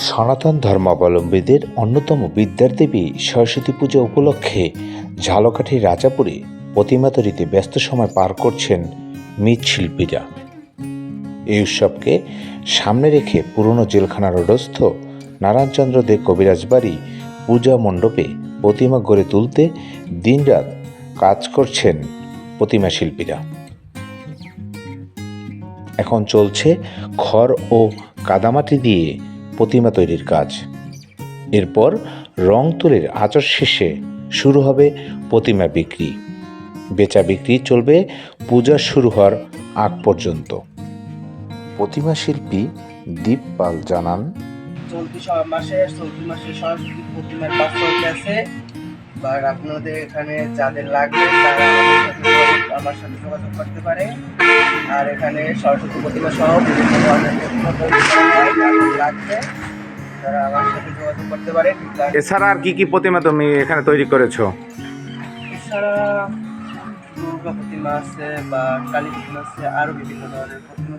সনাতন ধর্মাবলম্বীদের অন্যতম বিদ্যার দেবী সরস্বতী পূজা উপলক্ষে ঝালকাঠির রাজাপুরে প্রতিমা তৈরিতে ব্যস্ত সময় পার করছেন মৃৎশিল্পীরা। এই উৎসবকে সামনে রেখে পুরনো জেলখানা রোডস্থ নারায়ণচন্দ্র দে কবিরাজ বাড়ি পূজা মণ্ডপে প্রতিমা গড়ে তুলতে দিনরাত কাজ করছেন প্রতিমা শিল্পীরা। এখন চলছে খড় ও কাদামাটি দিয়ে প্রতিমা তৈরির কাজ। এরপর রং তুলির আঁচড় শেষে শুরু হবে প্রতিমা বিক্রি। বেচা বিক্রি চলবে পূজা শুরু হওয়ার আগ পর্যন্ত। প্রতিমা শিল্পী দীপ পাল জানান, চলতি মাসে সরস্বতী প্রতিমার কাজ চলতেছে। আর আপনাদের এখানে যাদের লাগবে তারা আমার সাথে যোগাযোগ করতে পারে। আর এখানে সরস্বতী প্রতিমা সহ বিভিন্ন ধরনের লাগবে, তারা আমার সাথে যোগাযোগ করতে পারে। এছাড়া আর কি কি প্রতিমা তুমি এখানে তৈরি করেছো? এছাড়া দুর্গা প্রতিমা আছে বা কালী প্রতিমা আছে, আরো বিভিন্ন ধরনের প্রতিমা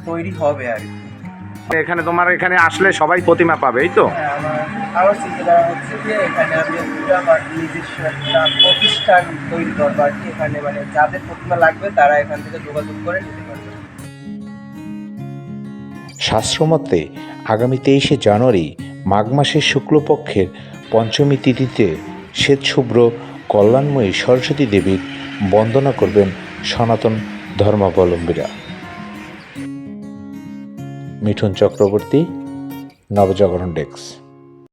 তৈরি হবে আর কি। এখানে তোমার এখানে আসলে সবাই প্রতিমা পাবে, এই তো? আমার চিন্তা করা হচ্ছে যে এখানে আমি আমার নিজস্ব একটা প্রতিষ্ঠান তৈরি করবো আর কি। এখানে যাদের প্রতিমা লাগবে তারা এখান থেকে যোগাযোগ করে নিতে পারবে। শাস্ত্রমতে আগামী 23শে জানুয়ারি মাঘ মাসের শুক্লপক্ষের পঞ্চমী তিথিতে শ্বেতশুভ্র কল্যাণময়ী সরস্বতী দেবীর বন্দনা করবেন সনাতন ধর্মাবলম্বীরা। মিঠুন চক্রবর্তী, নবজাগরণ ডেস্ক।